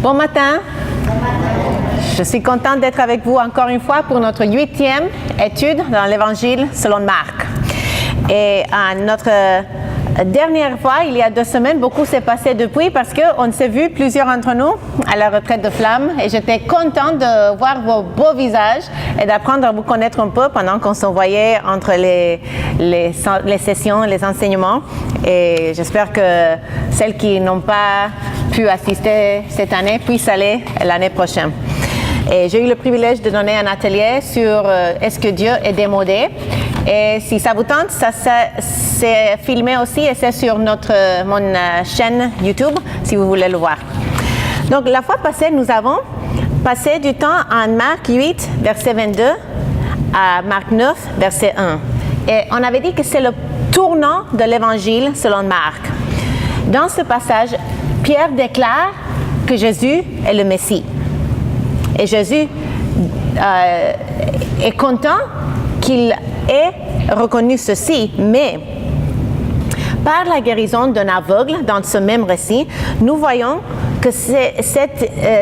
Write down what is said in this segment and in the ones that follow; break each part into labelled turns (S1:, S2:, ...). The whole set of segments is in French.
S1: Bon matin. Je suis contente d'être avec vous encore une fois pour notre 8e étude dans l'Évangile selon Marc. Et à notre dernière fois, il y a 2 semaines, beaucoup s'est passé depuis parce qu'on s'est vu plusieurs d'entre nous à la retraite de flammes et j'étais contente de voir vos beaux visages et d'apprendre à vous connaître un peu pendant qu'on s'envoyait entre les sessions, les enseignements. Et j'espère que celles qui n'ont pas pu assister cette année puissent aller l'année prochaine. Et j'ai eu le privilège de donner un atelier sur est-ce que Dieu est démodé. Et si ça vous tente, ça c'est filmé aussi et c'est sur mon chaîne YouTube si vous voulez le voir. Donc la fois passée, nous avons passé du temps en Marc 8, verset 22 à Marc 9, verset 1. Et on avait dit que c'est le tournant de l'Évangile selon Marc. Dans ce passage, Pierre déclare que Jésus est le Messie. Et Jésus est content qu'il ait reconnu ceci, mais par la guérison d'un aveugle dans ce même récit, nous voyons que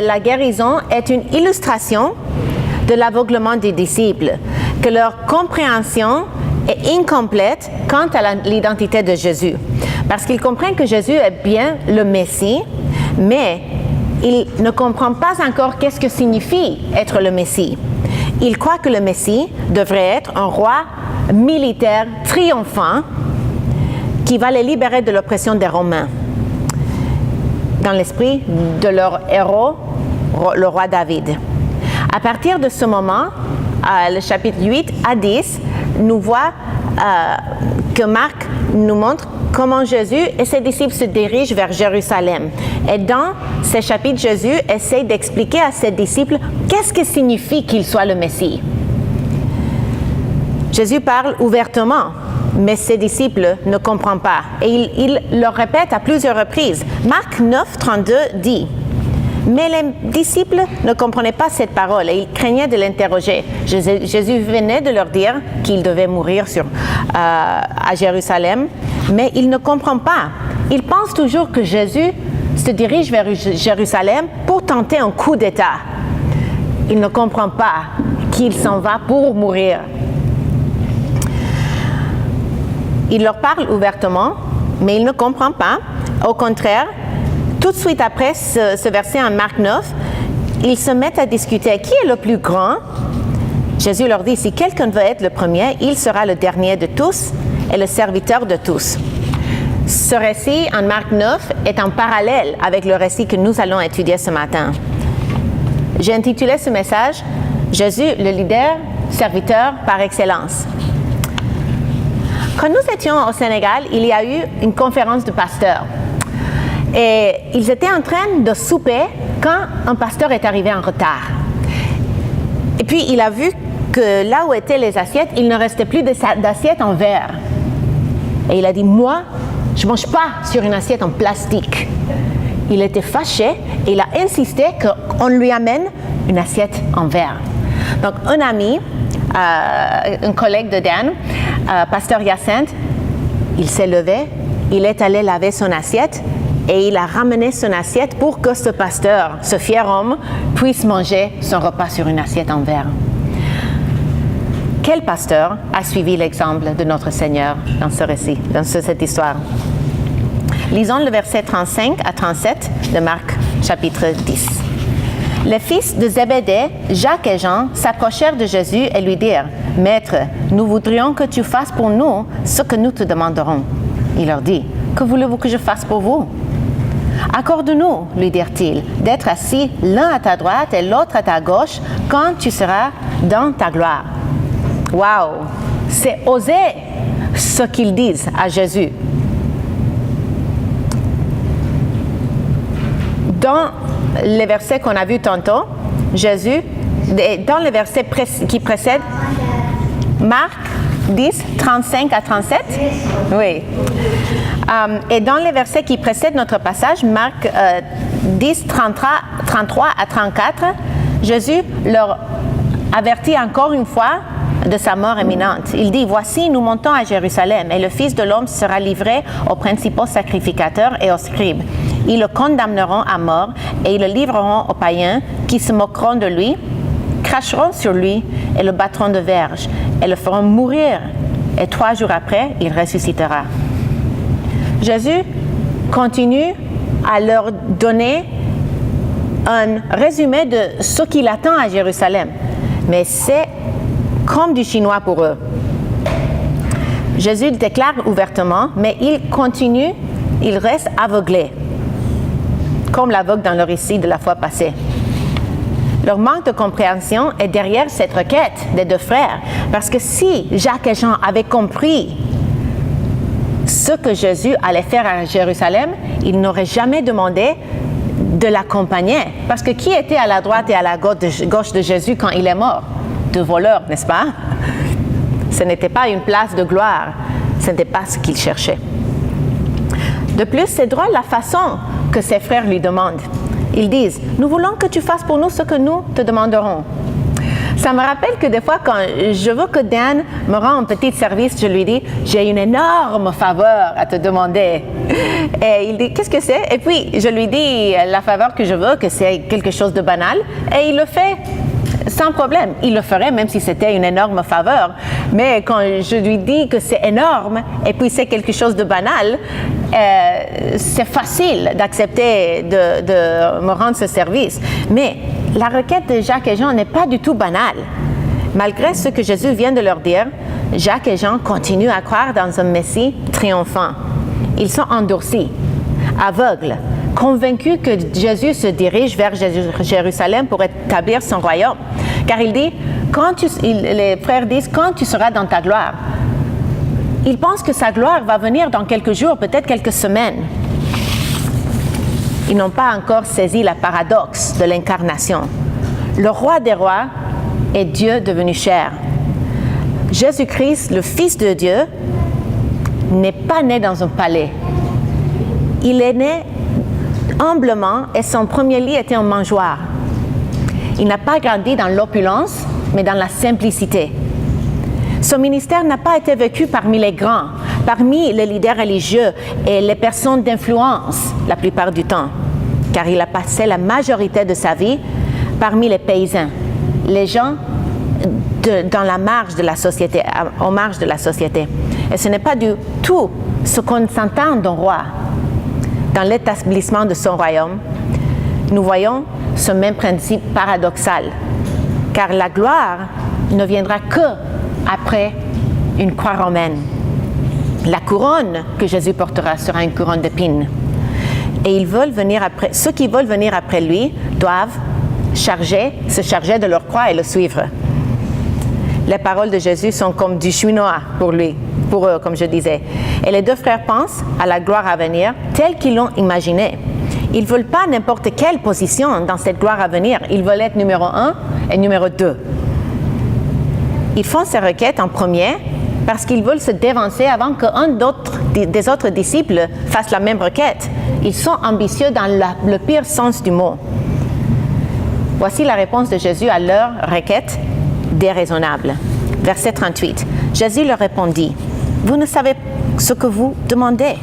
S1: la guérison est une illustration de l'aveuglement des disciples, que leur compréhension est incomplète quant à l'identité de Jésus. Parce qu'ils comprennent que Jésus est bien le Messie, mais ils ne comprennent pas encore qu'est-ce que signifie être le Messie. Ils croient que le Messie devrait être un roi militaire triomphant qui va les libérer de l'oppression des Romains. Dans l'esprit de leur héros, le roi David. À partir de ce moment, le chapitre 8 à 10, nous voit que Marc nous montre comment Jésus et ses disciples se dirigent vers Jérusalem. Et dans ces chapitres, Jésus essaie d'expliquer à ses disciples qu'est-ce que signifie qu'il soit le Messie. Jésus parle ouvertement, mais ses disciples ne comprennent pas. Et il le répète à plusieurs reprises. Marc 9, 32 dit « Mais les disciples ne comprenaient pas cette parole et ils craignaient de l'interroger. Jésus venait de leur dire qu'il devait mourir à Jérusalem, mais ils ne comprennent pas. Ils pensent toujours que Jésus se dirige vers Jérusalem pour tenter un coup d'État. Ils ne comprennent pas qu'il s'en va pour mourir. Il leur parle ouvertement, mais ils ne comprennent pas. Au contraire, tout de suite après ce verset en Marc 9, ils se mettent à discuter. Qui est le plus grand? Jésus leur dit, si quelqu'un veut être le premier, il sera le dernier de tous et le serviteur de tous. Ce récit en Marc 9 est en parallèle avec le récit que nous allons étudier ce matin. J'ai intitulé ce message « Jésus, le leader, serviteur par excellence ». Quand nous étions au Sénégal, il y a eu une conférence de pasteurs. Et ils étaient en train de souper quand un pasteur est arrivé en retard. Et puis, il a vu que là où étaient les assiettes, il ne restait plus d'assiettes en verre. Et il a dit, moi, je ne mange pas sur une assiette en plastique. Il était fâché et il a insisté qu'on lui amène une assiette en verre. Donc, un ami, un collègue de Dan, pasteur Hyacinthe, il s'est levé, il est allé laver son assiette et il a ramené son assiette pour que ce pasteur, ce fier homme, puisse manger son repas sur une assiette en verre. Quel pasteur a suivi l'exemple de notre Seigneur dans ce récit, dans cette histoire? Lisons le verset 35 à 37 de Marc, chapitre 10. Les fils de Zébédée, Jacques et Jean, s'approchèrent de Jésus et lui dirent « Maître, nous voudrions que tu fasses pour nous ce que nous te demanderons. » Il leur dit « Que voulez-vous que je fasse pour vous ?»« Accorde-nous, lui dirent-ils, d'être assis l'un à ta droite et l'autre à ta gauche quand tu seras dans ta gloire. » Waouh! C'est osé ce qu'ils disent à Jésus. Dans les versets qu'on a vus tantôt, Jésus, dans les versets qui précèdent, Marc 10, 35 à 37, oui. Et dans les versets qui précèdent notre passage, Marc 10, 33 à 34, Jésus leur avertit encore une fois de sa mort imminente. Il dit, voici, nous montons à Jérusalem et le Fils de l'homme sera livré aux principaux sacrificateurs et aux scribes. Ils le condamneront à mort et ils le livreront aux païens qui se moqueront de lui, cracheront sur lui et le battront de verge et le feront mourir. Et 3 jours après, il ressuscitera. Jésus continue à leur donner un résumé de ce qui l'attend à Jérusalem. Mais c'est comme du chinois pour eux. Jésus déclare ouvertement, mais il continue, il reste aveuglé, comme l'aveugle dans le récit de la fois passée. Leur manque de compréhension est derrière cette requête des 2 frères, parce que si Jacques et Jean avaient compris ce que Jésus allait faire à Jérusalem, ils n'auraient jamais demandé de l'accompagner. Parce que qui était à la droite et à la gauche de Jésus quand il est mort? 2 voleurs, n'est-ce pas? Ce n'était pas une place de gloire, ce n'était pas ce qu'il cherchait. De plus, c'est drôle la façon que ses frères lui demandent. Ils disent, « Nous voulons que tu fasses pour nous ce que nous te demanderons. » Ça me rappelle que des fois, quand je veux que Dan me rende un petit service, je lui dis, « J'ai une énorme faveur à te demander. » Et il dit, « Qu'est-ce que c'est? » Et puis, je lui dis la faveur que je veux, que c'est quelque chose de banal, et il le fait sans problème. Il le ferait même si c'était une énorme faveur. Mais quand je lui dis que c'est énorme et puis c'est quelque chose de banal, c'est facile d'accepter de me rendre ce service. Mais la requête de Jacques et Jean n'est pas du tout banale. Malgré ce que Jésus vient de leur dire, Jacques et Jean continuent à croire dans un Messie triomphant. Ils sont endurcis, aveugles, convaincus que Jésus se dirige vers Jérusalem pour établir son royaume. Car il dit, les frères disent, quand tu seras dans ta gloire. Ils pensent que sa gloire va venir dans quelques jours, peut-être quelques semaines. Ils n'ont pas encore saisi le paradoxe de l'incarnation. Le roi des rois est Dieu devenu chair. Jésus-Christ, le Fils de Dieu, n'est pas né dans un palais. Il est né humblement et son premier lit était un mangeoire. Il n'a pas grandi dans l'opulence, mais dans la simplicité. Son ministère n'a pas été vécu parmi les grands, parmi les leaders religieux et les personnes d'influence la plupart du temps, car il a passé la majorité de sa vie parmi les paysans, les gens dans la marge de la société, aux marges de la société. Et ce n'est pas du tout ce qu'on s'entend d'un roi. Dans l'établissement de son royaume, nous voyons ce même principe paradoxal, car la gloire ne viendra que après une croix romaine. La couronne que Jésus portera sera une couronne d'épines. Et ceux qui veulent venir après lui doivent se charger de leur croix et le suivre. Les paroles de Jésus sont comme du chinois pour eux, comme je disais. Et les 2 frères pensent à la gloire à venir telle qu'ils l'ont imaginée. Ils ne veulent pas n'importe quelle position dans cette gloire à venir. Ils veulent être numéro 1 et numéro 2. Ils font ces requêtes en premier parce qu'ils veulent se dévancer avant qu'un des autres disciples fasse la même requête. Ils sont ambitieux dans le pire sens du mot. Voici la réponse de Jésus à leur requête déraisonnable. Verset 38. Jésus leur répondit, « Vous ne savez ce que vous demandez.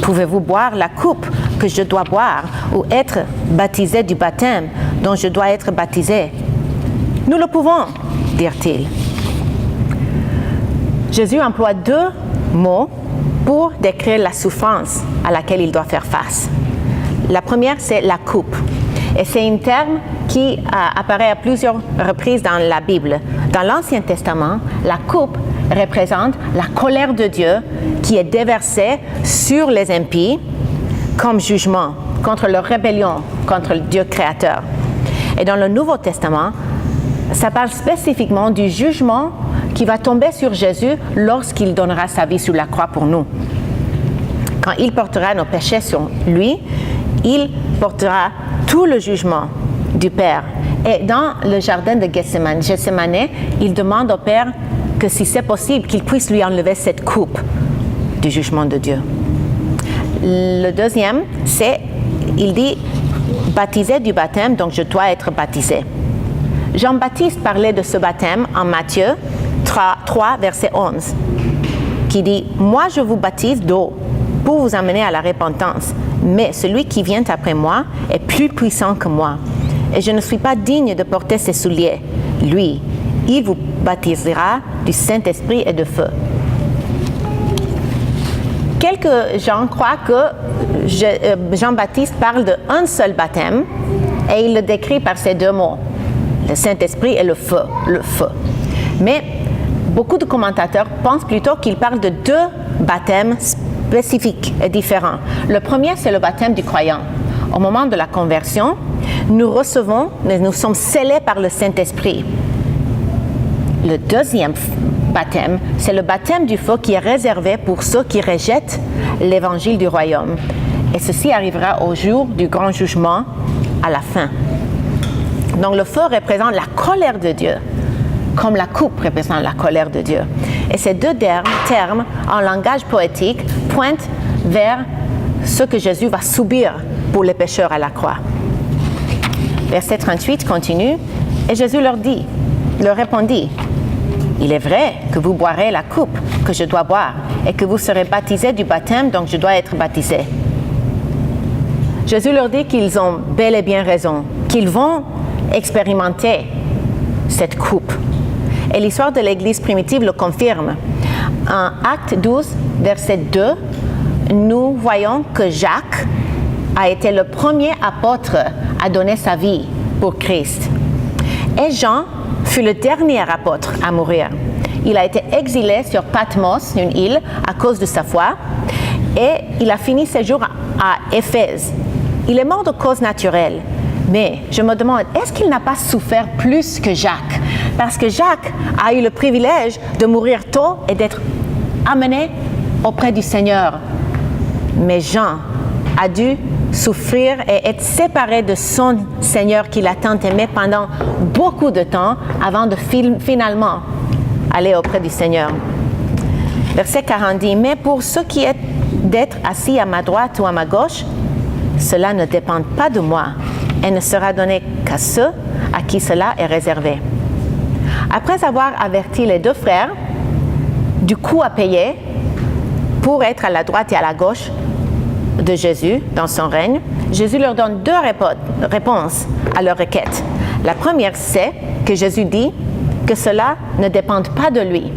S1: Pouvez-vous boire la coupe que je dois boire ou être baptisé du baptême dont je dois être baptisé? » « Nous le pouvons, dirent-ils. Jésus emploie 2 mots pour décrire la souffrance à laquelle il doit faire face. La première, c'est la coupe. Et c'est un terme qui apparaît à plusieurs reprises dans la Bible. Dans l'Ancien Testament, la coupe représente la colère de Dieu qui est déversée sur les impies comme jugement contre leur rébellion contre le Dieu créateur. Et dans le Nouveau Testament, ça parle spécifiquement du jugement qui va tomber sur Jésus lorsqu'il donnera sa vie sur la croix pour nous. Quand il portera nos péchés sur lui, il portera tout le jugement du Père. Et dans le jardin de Gethsémane, il demande au Père que si c'est possible, qu'il puisse lui enlever cette coupe du jugement de Dieu. Le deuxième, il dit, baptisé du baptême, donc je dois être baptisé. Jean-Baptiste parlait de ce baptême en Matthieu 3, verset 11, qui dit « Moi, je vous baptise d'eau pour vous amener à la repentance, Mais celui qui vient après moi est plus puissant que moi, et je ne suis pas digne de porter ses souliers. Lui, il vous baptisera du Saint-Esprit et de feu. Quelques gens croient que Jean-Baptiste parle d'un seul baptême et il le décrit par ces deux mots, le Saint-Esprit et le feu. Mais beaucoup de commentateurs pensent plutôt qu'il parle de deux baptêmes spécifiques et différents. Le premier, c'est le baptême du croyant. Au moment de la conversion, nous sommes scellés par le Saint-Esprit. Le deuxième baptême, c'est le baptême du feu qui est réservé pour ceux qui rejettent l'évangile du royaume. Et ceci arrivera au jour du grand jugement à la fin. Donc le feu représente la colère de Dieu, comme la coupe représente la colère de Dieu. Et ces deux termes, en langage poétique, pointent vers ce que Jésus va subir pour les pécheurs à la croix. Verset 38 continue, et Jésus leur répondit, « Il est vrai que vous boirez la coupe que je dois boire et que vous serez baptisés du baptême dont je dois être baptisé. » Jésus leur dit qu'ils ont bel et bien raison, qu'ils vont expérimenter cette coupe. Et l'histoire de l'Église primitive le confirme. En Acte 12, verset 2, nous voyons que Jacques a été le premier apôtre à donner sa vie pour Christ. Et Jean fut le dernier apôtre à mourir. Il a été exilé sur Patmos, une île, à cause de sa foi, et il a fini ses jours à Éphèse. Il est mort de cause naturelle, mais je me demande, est-ce qu'il n'a pas souffert plus que Jacques? Parce que Jacques a eu le privilège de mourir tôt et d'être amené auprès du Seigneur. Mais Jean a dû souffrir et être séparé de son Seigneur qu'il a tant aimé pendant beaucoup de temps avant de finalement aller auprès du Seigneur. Verset 40 dit, « Mais pour ce qui est d'être assis à ma droite ou à ma gauche, cela ne dépend pas de moi et ne sera donné qu'à ceux à qui cela est réservé. » Après avoir averti les deux frères du coût à payer pour être à la droite et à la gauche de Jésus dans son règne, Jésus leur donne deux réponses à leur requête. La première, c'est que Jésus dit que cela ne dépend pas de lui.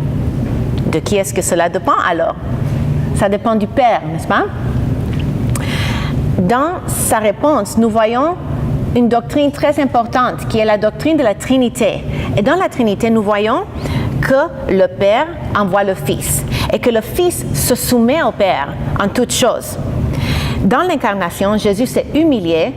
S1: De qui est-ce que cela dépend alors? Ça dépend du Père, n'est-ce pas? Dans sa réponse, nous voyons une doctrine très importante qui est la doctrine de la Trinité. Et dans la Trinité, nous voyons que le Père envoie le Fils et que le Fils se soumet au Père en toutes choses. Dans l'incarnation, Jésus s'est humilié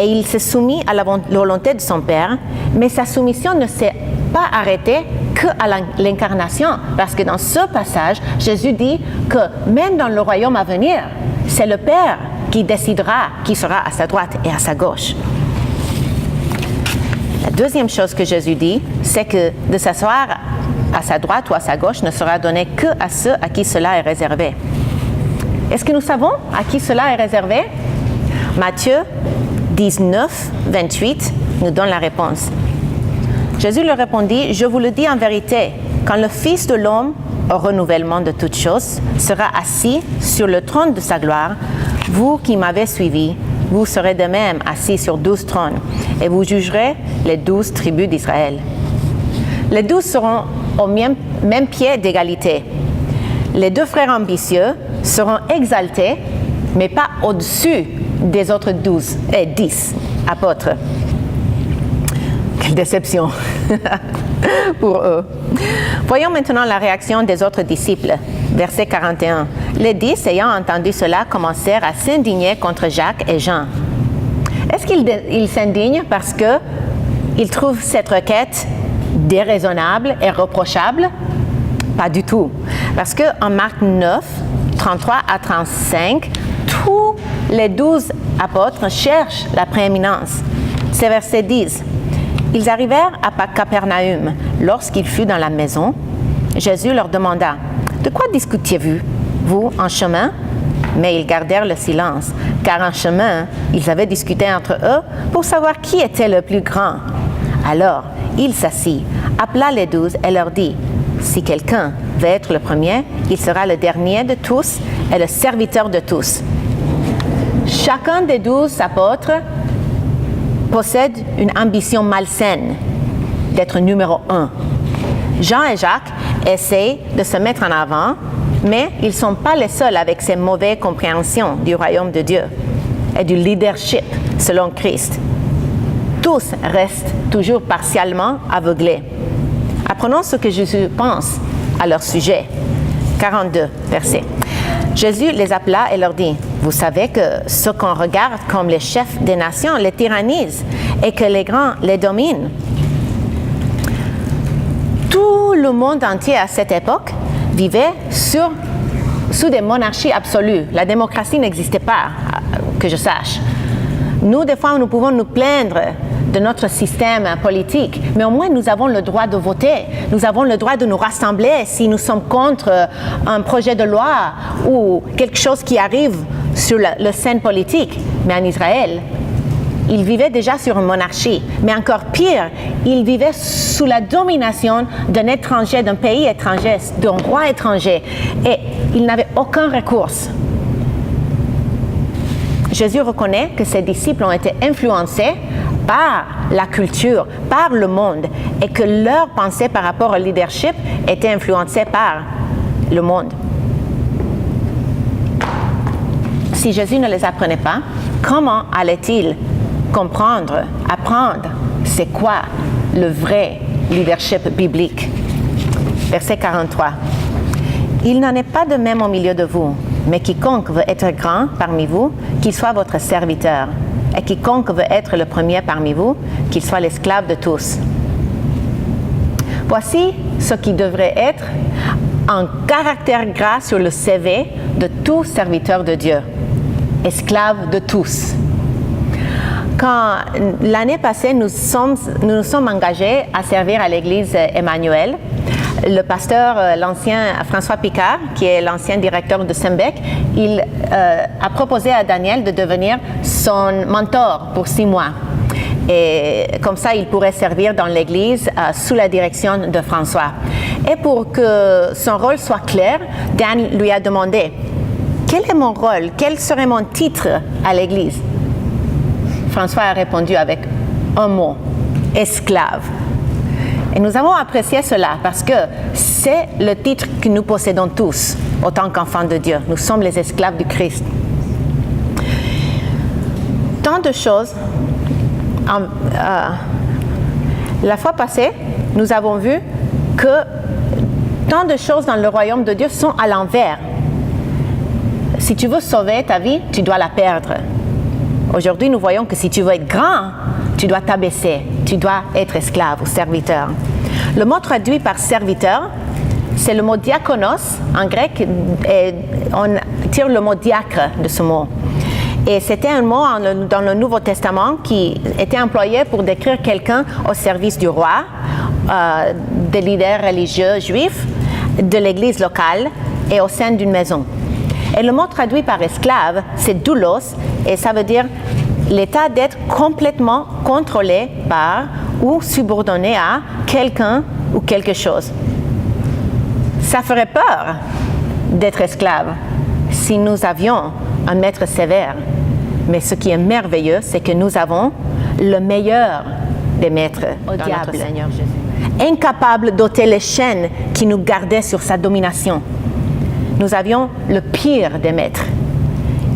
S1: et il s'est soumis à la volonté de son Père, mais sa soumission ne s'est pas arrêtée qu'à l'incarnation, parce que dans ce passage, Jésus dit que même dans le royaume à venir, c'est le Père qui décidera qui sera à sa droite et à sa gauche. La deuxième chose que Jésus dit, c'est que de s'asseoir à sa droite ou à sa gauche ne sera donné que à ceux à qui cela est réservé. Est-ce que nous savons à qui cela est réservé? Matthieu 19, 28 nous donne la réponse. Jésus leur répondit, « Je vous le dis en vérité, quand le Fils de l'homme, au renouvellement de toutes choses, sera assis sur le trône de sa gloire, vous qui m'avez suivi, vous serez de même assis sur 12 trônes, et vous jugerez les 12 tribus d'Israël. Les 12 seront au même pied d'égalité. Les deux frères ambitieux seront exaltés, mais pas au-dessus des autres 10 apôtres. » Quelle déception pour eux. Voyons maintenant la réaction des autres disciples. Verset 41. Les 10, ayant entendu cela, commencèrent à s'indigner contre Jacques et Jean. Est-ce qu'ils s'indignent parce qu'ils trouvent cette requête déraisonnable et reprochable? Pas du tout. Parce qu'en Marc 9, 33 à 35, tous les 12 apôtres cherchent la prééminence. C'est verset 10. Ils arrivèrent à Capernaum. Lorsqu'il fut dans la maison, Jésus leur demanda, « De quoi discutiez-vous en chemin ?» Mais ils gardèrent le silence, car en chemin, ils avaient discuté entre eux pour savoir qui était le plus grand. Alors, il s'assit, appela les 12 et leur dit, « Si quelqu'un veut être le premier, il sera le dernier de tous et le serviteur de tous. » Chacun des 12 apôtres possède une ambition malsaine d'être numéro 1. Jean et Jacques essaient de se mettre en avant, mais ils ne sont pas les seuls avec ces mauvaises compréhensions du royaume de Dieu et du leadership selon Christ. Tous restent toujours partiellement aveuglés. Apprenons ce que Jésus pense à leur sujet. 42 versets. Jésus les appela et leur dit, « Vous savez que ceux qu'on regarde comme les chefs des nations les tyrannisent et que les grands les dominent. » Tout le monde entier à cette époque vivait sous des monarchies absolues. La démocratie n'existait pas, que je sache. Nous, des fois, nous pouvons nous plaindre de notre système politique, mais au moins nous avons le droit de voter, nous avons le droit de nous rassembler si nous sommes contre un projet de loi ou quelque chose qui arrive sur la scène politique. Mais en Israël, ils vivaient déjà sur une monarchie, mais encore pire, ils vivaient sous la domination d'un étranger, d'un pays étranger, d'un roi étranger, et ils n'avaient aucun recours. Jésus reconnaît que ses disciples ont été influencés par la culture, par le monde, et que leur pensée par rapport au leadership était influencée par le monde. Si Jésus ne les apprenait pas, comment allait-il apprendre c'est quoi le vrai leadership biblique? Verset 43. Il n'en est pas de même au milieu de vous, mais quiconque veut être grand parmi vous, qu'il soit votre serviteur. Et quiconque veut être le premier parmi vous, qu'il soit l'esclave de tous. Voici ce qui devrait être un caractère gras sur le CV de tout serviteur de Dieu. Esclave de tous. Quand l'année passée, nous nous sommes engagés à servir à l'église Emmanuel, le pasteur, l'ancien François Picard, qui est l'ancien directeur de Sembec, il a proposé à Daniel de devenir son mentor pour 6 mois. Et comme ça, il pourrait servir dans l'église sous la direction de François. Et pour que son rôle soit clair, Dan lui a demandé, « Quel est mon rôle? Quel serait mon titre à l'église? » François a répondu avec un mot, « esclave ». Et nous avons apprécié cela parce que c'est le titre que nous possédons tous, autant qu'enfants de Dieu. Nous sommes les esclaves du Christ. Tant de choses. La fois passée, nous avons vu que tant de choses dans le royaume de Dieu sont à l'envers. Si tu veux sauver ta vie, tu dois la perdre. Aujourd'hui, nous voyons que si tu veux être grand, tu dois t'abaisser, tu dois être esclave ou serviteur. Le mot traduit par serviteur, c'est le mot diakonos en grec, et on tire le mot diacre de ce mot. Et c'était un mot dans le Nouveau Testament qui était employé pour décrire quelqu'un au service du roi, des leaders religieux juifs, de l'église locale et au sein d'une maison. Et le mot traduit par esclave, c'est doulos, et ça veut dire l'état d'être complètement contrôlé par ou subordonné à quelqu'un ou quelque chose. Ça ferait peur d'être esclave si nous avions un maître sévère. Mais ce qui est merveilleux, c'est que nous avons le meilleur des maîtres dans notre Seigneur Jésus. Incapable d'ôter les chaînes qui nous gardaient sur sa domination. Nous avions le pire des maîtres.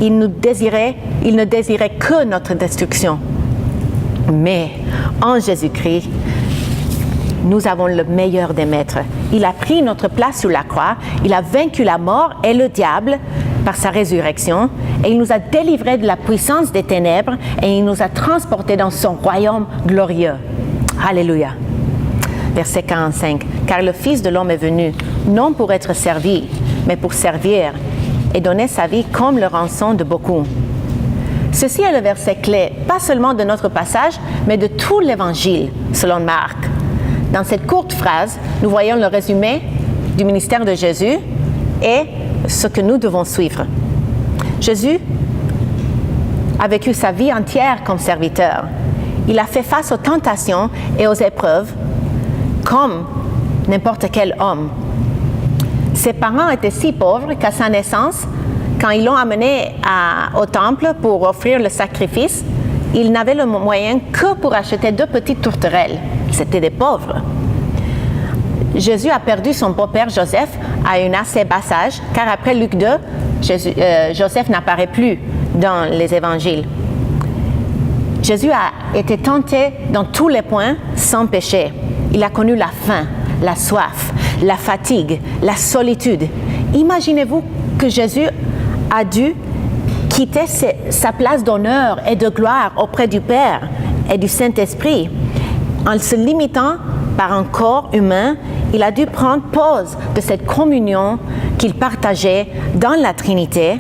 S1: Il ne désirait que notre destruction. Mais en Jésus-Christ, nous avons le meilleur des maîtres. Il a pris notre place sur la croix, il a vaincu la mort et le diable par sa résurrection, et il nous a délivrés de la puissance des ténèbres, et il nous a transportés dans son royaume glorieux. Alléluia. Verset 45. Car le Fils de l'homme est venu, non pour être servi, mais pour servir, et donner sa vie comme le rançon de beaucoup. Ceci est le verset clé, pas seulement de notre passage, mais de tout l'Évangile, selon Marc. Dans cette courte phrase, nous voyons le résumé du ministère de Jésus et ce que nous devons suivre. Jésus a vécu sa vie entière comme serviteur. Il a fait face aux tentations et aux épreuves comme n'importe quel homme. Ses parents étaient si pauvres qu'à sa naissance, quand ils l'ont amené au temple pour offrir le sacrifice, ils n'avaient le moyen que pour acheter 2 petites tourterelles. C'était des pauvres. Jésus a perdu son beau-père Joseph à un assez bas âge, car après Luc 2, Joseph n'apparaît plus dans les évangiles. Jésus a été tenté dans tous les points sans péché. Il a connu la faim, la soif, la fatigue, la solitude. Imaginez-vous que Jésus a dû quitter sa place d'honneur et de gloire auprès du Père et du Saint-Esprit. En se limitant par un corps humain, il a dû prendre pause de cette communion qu'il partageait dans la Trinité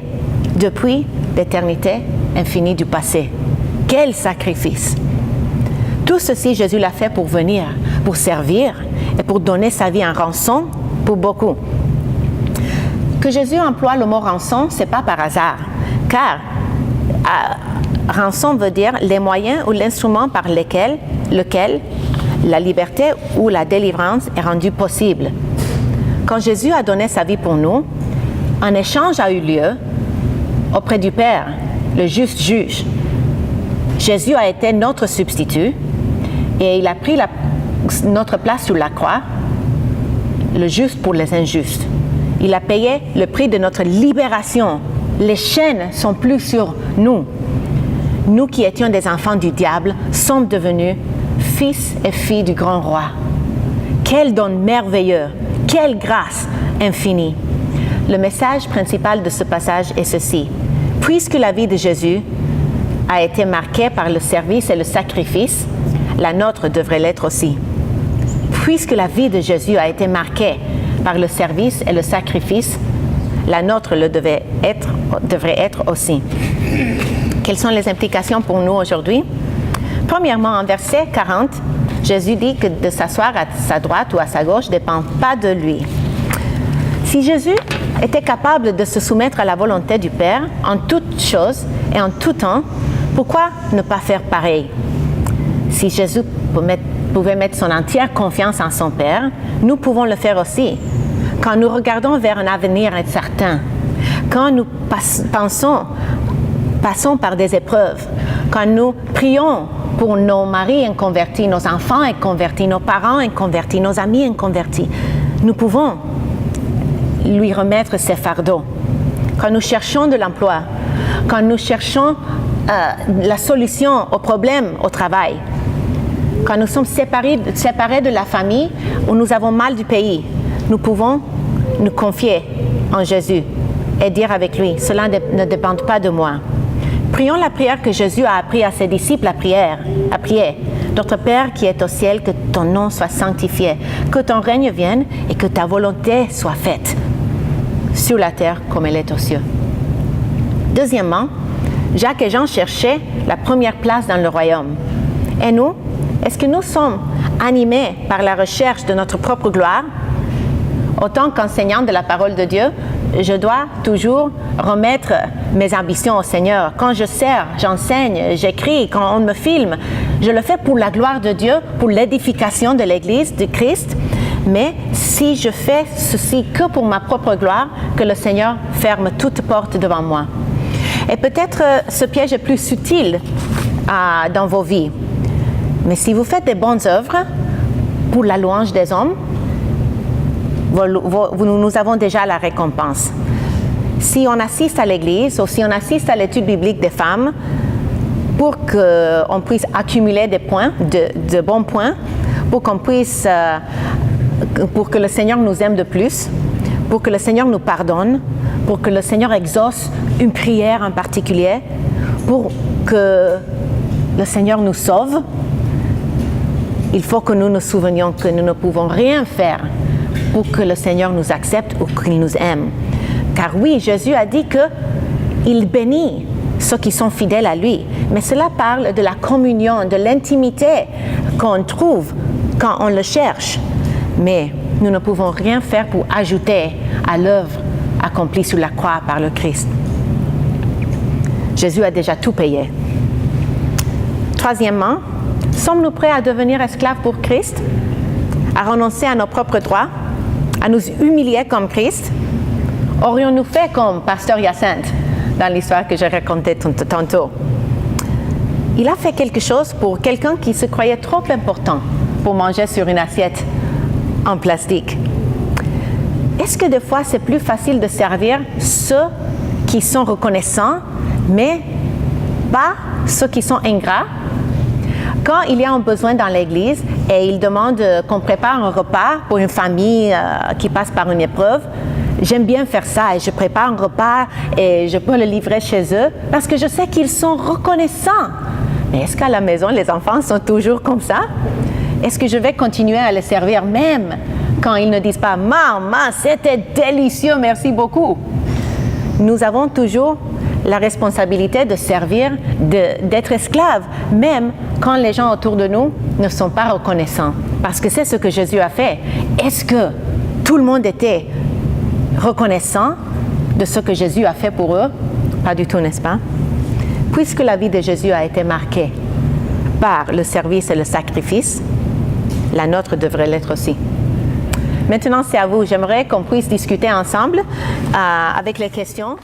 S1: depuis l'éternité infinie du passé. Quel sacrifice! Tout ceci, Jésus l'a fait pour venir, pour servir et pour donner sa vie en rançon pour beaucoup. Que Jésus emploie le mot rançon, ce n'est pas par hasard, car rançon veut dire les moyens ou l'instrument par lequel la liberté ou la délivrance est rendue possible. Quand Jésus a donné sa vie pour nous, un échange a eu lieu auprès du Père, le juste juge. Jésus a été notre substitut et il a pris notre place sur la croix, le juste pour les injustes. Il a payé le prix de notre libération. Les chaînes sont plus sur nous. Nous qui étions des enfants du diable sommes devenus fils et filles du grand roi. Quel don merveilleux, quelle grâce infinie. Le message principal de ce passage est ceci. Puisque la vie de Jésus a été marquée par le service et le sacrifice, la nôtre devrait l'être aussi. Puisque la vie de Jésus a été marquée par le service et le sacrifice, la nôtre devrait être aussi. Quelles sont les implications pour nous aujourd'hui? Premièrement, en verset 40, Jésus dit que de s'asseoir à sa droite ou à sa gauche ne dépend pas de lui. Si Jésus était capable de se soumettre à la volonté du Père en toutes choses et en tout temps, pourquoi ne pas faire pareil? Si Jésus pouvait mettre son entière confiance en son Père, nous pouvons le faire aussi. Quand nous regardons vers un avenir incertain, quand nous passons par des épreuves, quand nous prions pour nos maris inconvertis, nos enfants inconvertis, nos parents inconvertis, nos amis inconvertis, nous pouvons lui remettre ses fardeaux. Quand nous cherchons de l'emploi, quand nous cherchons la solution aux problèmes au travail, quand nous sommes séparés de la famille ou nous avons mal du pays, nous pouvons nous confier en Jésus et dire avec lui, cela ne dépend pas de moi. Prions la prière que Jésus a appris à ses disciples à prier. Notre Père qui est au ciel, que ton nom soit sanctifié, que ton règne vienne et que ta volonté soit faite sur la terre comme elle est aux cieux. Deuxièmement, Jacques et Jean cherchaient la première place dans le royaume. Et nous, est-ce que nous sommes animés par la recherche de notre propre gloire? Autant qu'enseignant de la parole de Dieu, je dois toujours remettre mes ambitions au Seigneur. Quand je sers, j'enseigne, j'écris, quand on me filme, je le fais pour la gloire de Dieu, pour l'édification de l'Église de Christ. Mais si je fais ceci que pour ma propre gloire, que le Seigneur ferme toute porte devant moi. Et peut-être ce piège est plus subtil dans vos vies. Mais si vous faites des bonnes œuvres pour la louange des hommes, nous avons déjà la récompense. Si on assiste à l'église ou si on assiste à l'étude biblique des femmes pour qu'on puisse accumuler des points, de bons points, pour que le Seigneur nous aime de plus, pour que le Seigneur nous pardonne, pour que le Seigneur exauce une prière en particulier, pour que le Seigneur nous sauve, il faut que nous nous souvenions que nous ne pouvons rien faire pour que le Seigneur nous accepte ou qu'il nous aime. Car oui, Jésus a dit qu'il bénit ceux qui sont fidèles à lui. Mais cela parle de la communion, de l'intimité qu'on trouve quand on le cherche. Mais nous ne pouvons rien faire pour ajouter à l'œuvre accomplie sur la croix par le Christ. Jésus a déjà tout payé. Troisièmement, sommes-nous prêts à devenir esclaves pour Christ, à renoncer à nos propres droits, à nous humilier comme Christ, Aurions-nous fait comme Pasteur Hyacinthe dans l'histoire que j'ai racontée tantôt? Il a fait quelque chose pour quelqu'un qui se croyait trop important pour manger sur une assiette en plastique. Est-ce que des fois c'est plus facile de servir ceux qui sont reconnaissants, mais pas ceux qui sont ingrats? Quand il y a un besoin dans l'église et il demande qu'on prépare un repas pour une famille qui passe par une épreuve, j'aime bien faire ça et je prépare un repas et je peux le livrer chez eux parce que je sais qu'ils sont reconnaissants. Mais est-ce qu'à la maison, les enfants sont toujours comme ça? Est-ce que je vais continuer à les servir même quand ils ne disent pas « Maman, c'était délicieux, merci beaucoup ». Nous avons toujours la responsabilité de servir, d'être esclaves, même quand les gens autour de nous ne sont pas reconnaissants. Parce que c'est ce que Jésus a fait. Est-ce que tout le monde était reconnaissant de ce que Jésus a fait pour eux? Pas du tout, n'est-ce pas? Puisque la vie de Jésus a été marquée par le service et le sacrifice, la nôtre devrait l'être aussi. Maintenant, c'est à vous. J'aimerais qu'on puisse discuter ensemble avec les questions.